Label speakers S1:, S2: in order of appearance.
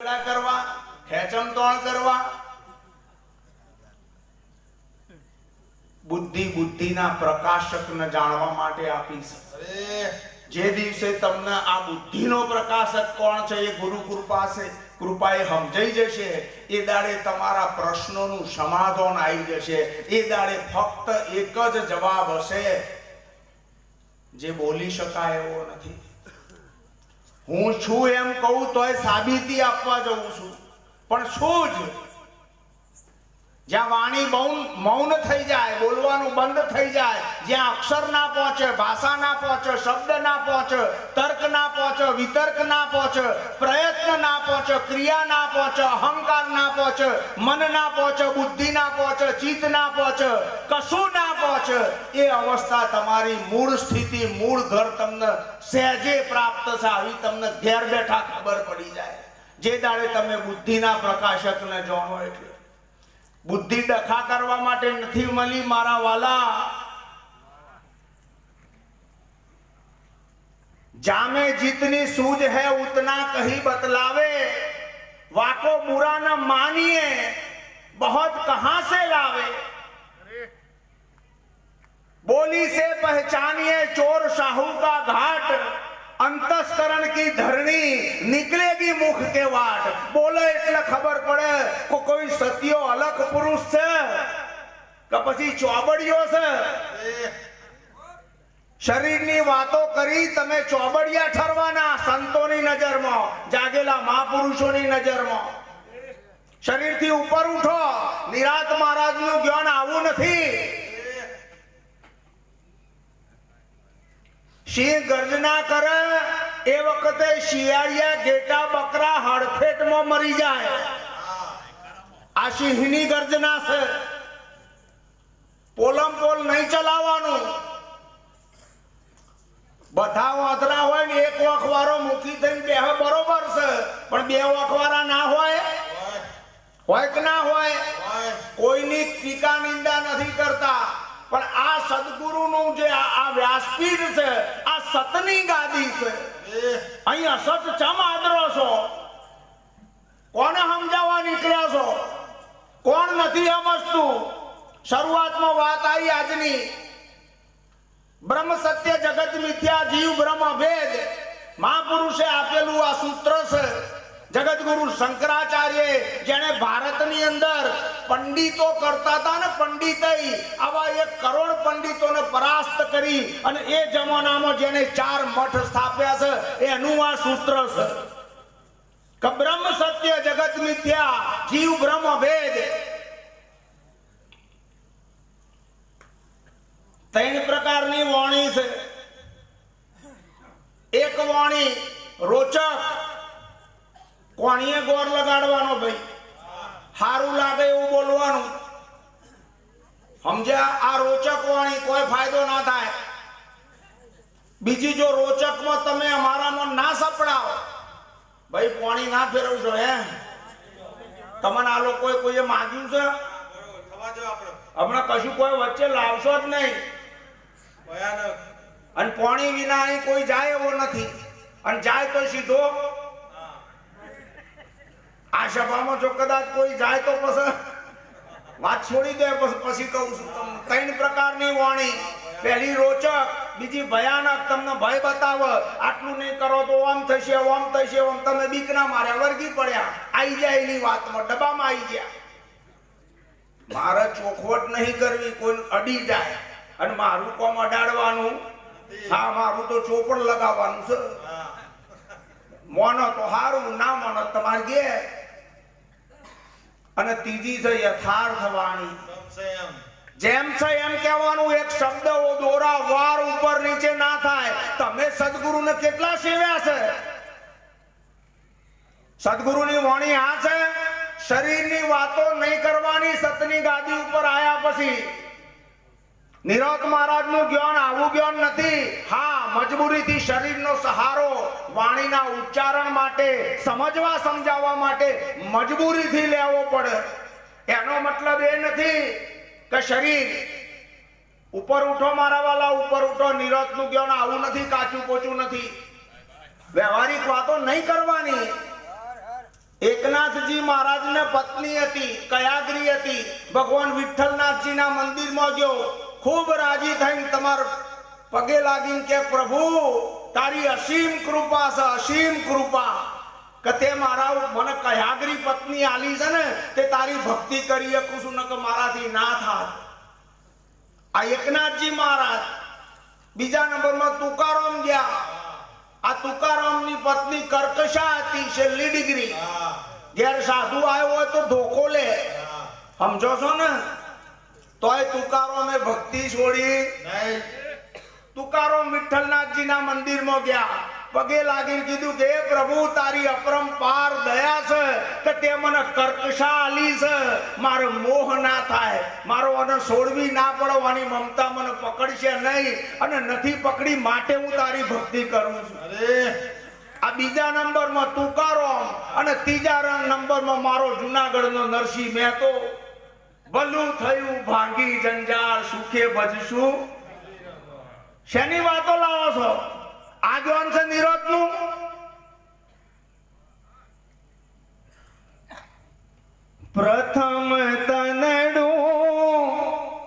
S1: કરવા ખેંચમતોણ કરવા બુદ્ધિ બુદ્ધિના પ્રકાશકને જાણવા માટે આપીશ. જે દિવસે તમને આ બુદ્ધિનો પ્રકાશક કોણ છે એ ગુરુ કૃપા છે, કૃપાએ સમજાઈ જશે, એ દાડે તમારા પ્રશ્નોનું સમાધાન આવી જશે. એ દાડે ફક્ત એક જ જવાબ હશે જે બોલી શકાય એવો નથી. હું છું એમ કહું તોય સાબિતી આપવા જઉં છું, પણ શું જ જ્યાં વાણી મૌન થઈ જાય, બોલવાનું બંધ થઈ જાય, જ્યાં અક્ષર ના પહોંચે, ભાષા ના પહોંચે, શબ્દ ના પહોંચે, તર્ક ના પહોંચે, વિતર્ક ના પહોંચે, પ્રયત્ન ના પહોંચે, ક્રિયા ના પહોંચે, અહંકાર ના પહોંચે, મન ના પહોંચે, બુદ્ધિ ના પહોંચે, ચિત્ત ના પહોંચે, કશું ના પહોંચે, એ અવસ્થા તમારી મૂળ સ્થિતિ, મૂળ ઘર તમને સહેજે પ્રાપ્ત છે. આવી તમને ઘેર બેઠા ખબર પડી જાય જે દાડે તમે બુદ્ધિના પ્રકાશકને જાણો. એટલે બુદ્ધિ ડખા કરવા માટે નથી મળી મારા વાલા. जामे जितनी सूझ है उतना कहीं बतलावे, वाको बुरा न मानिए बहुत कहां से लावे, बोली से पहचानिए चोर साहू का घाट, अंतस्करण की धरणी निकलेगी मुख के वाट. बोले એટલે ખબર પડે કે કોઈ સત્યો અલગ પુરુષ છે કે પછી ચોબડિયો છે. શરીરની વાતો કરી તમે ચોબડિયા ઠરવાના સંતોની નજરમાં, જાગેલા મહાપુરુષોની નજરમાં. શરીરથી ઉપર ઉઠો. નિરાત મહારાજનું જ્ઞાન આવું નથી. સિંહ ગર્જના કરે એ વખતે શિયાળિયા ઘેટા બકરા હડફેટમાં મરી જાય. આ સિંહની ગર્જના છે. પોલમ પોલ નહીં ચલાવવાનું. બધા વાંદરા હોય ને એક વખવારો મૂકી થઈને બે બરોબર છે, પણ બે વખવારા ના હોય કે ના હોય. કોઈની ટીકા નિંદા નથી કરતા, પણ આ સદગુરુનું જે આ વ્યાસપીઠ છે, આ સતની ગાદી છે. અહીં અસત ચમ આદરો છો? કોને સમજાવવા નીકળ્યા છો? કોણ નથી સમજતું? શરૂઆતમાં વાત આવી આજની, બ્રહ્મ સત્ય જગત મિથ્યા જીવ બ્રહ્મ ભેદ. મહાપુરુષે આપેલું આ સૂત્ર છે. જગતગુરુ શંકરાચાર્ય જેને ભારતની અંદર પંડિતો કરતા હતા ને, પંડિતઈ આવા 1 કરોડ પંડિતોને પરાસ્ત કરી અને એ જમાનામાં જેને 4 મઠ સ્થાપ્યા છે, એનું આ સૂત્ર છે કે બ્રહ્મ સત્ય જગત મિથ્યા જીવ બ્રહ્મ ભેદ. 3 પ્રકારની વાણી છે. એક વાણી રોચક, કોણીએ ગોર લગાડવાનો, ભાઈ સારું લાગે એવું બોલવાનું. સમજ્યા? આ રોચક વાણી, કોઈ ફાયદો ના થાય. બીજી જો રોચકમાં તમે અમારામાં ના સપડાવો, ભાઈ પાણી ના ફેરવશો હે, તમને આ લોકોએ કોઈએ માંગ્યું છે? હમણાં કશું કોઈ વચ્ચે લાવશો જ નહીં. અને પાણી વિના અહીં કોઈ જાય એવો નથી, અને જાય તો સીધો આ સભામાં જો કદાચ કોઈ જાય તો પછી વાત છોડી દે. પછી કહું છું તમને 3 પ્રકારની વાણી. પહેલી રોચક, બીજી ભયાનક, તમને ભય બતાવે. આટલું નહીં કરો તો ઓમ થશે, ઓમ થશે, ઓમ. તમે બીક ના માર્યા, વર્ગી પડ્યા, આવી જાય એની વાતમાં, ડબ્બામાં આવી ગયા. મારે ચોખવટ નહીં કરવી, કોઈ અડી જાય અને મારું કોમ અડાડવાનું. હા, મારું તો ચોપડ લગાવવાનું છે. મોનો તો હારું, ના મોનો તમારે ઘેર. અને ત્રીજી છે યથાર્થ વાણી. જેમ છે એમ કહેવાનું. એક શબ્દ દોરા વાર ઉપર નીચે ના થાય. તમે સદગુરુને કેટલા સેવ્યા છે? સદગુરુની વાણી આ છે. શરીરની વાતો નહીં કરવાની. સતની ગાદી ઉપર આયા પછી નિરત મહારાજનું જ્ઞાન આવું જ્ઞાન નથી. હા, મજબૂરીથી શરીરનો સહારો વાણીના ઉચ્ચારણ માટે, સમજવા સમજાવવા માટે મજબૂરીથી લેવો પડે. એનો મતલબ એ નથી કે શરીર ઉપર ઉઠો મારા વાલા, ઉપર ઉઠો. નિરતનું જ્ઞાન આવું નથી, કાચું પોચું નથી. વ્યવહારિક વાતો નહીં કરવાની. એકનાથજી મહારાજને પત્ની હતી, કયાગ્રી હતી. ભગવાન વિઠ્ઠલનાથજીના મંદિરમાં ગયો, ખૂબ રાજી થઈને તમારા પગે લાગીને કે પ્રભુ તારી અસીમ કૃપા છે, અસીમ કૃપા કે તે મારા મને કયાગ્રી પત્ની આલી છે ને તે તારી ભક્તિ કરી શકું છું, ન કે મારાથી ના થાત. આ એકનાથજી મહારાજ. બીજા નંબરમાં તુકારામ ગયા. આ તુકારામની પત્ની કર્કશા હતી, છેલ્લી ડિગ્રી. ઘેર સાધુ આવ્યો હોય તો ધોકો લે, સમજો છો ને? તોય તુકારામે ભક્તિ છોડી નહીં. તુકારામ વિઠ્ઠલનાથજીના મંદિરમાં ગયા, પગે લાગીને કીધું કે હે પ્રભુ તારી અપરંપાર દયા છે કે તે મને કર્કશા આલી છે, મારો મોહ ના થાય, મારો અને છોડવી ના પડવાની મમતા મને પકડશે નહીં, અને નથી પકડી માટે હું તારી ભક્તિ કરું છું. અરે આ બીજા નંબરમાં તુકારામ, અને ત્રીજા નંબરમાં મારો જુનાગઢનો નરસિંહ મહેતો. ભલું થયું ભાંગી જંજાળ, સુખે ભજશું. શેની વાતો લાવો છો? આગેવાન છે નિરોધનું. પ્રથમ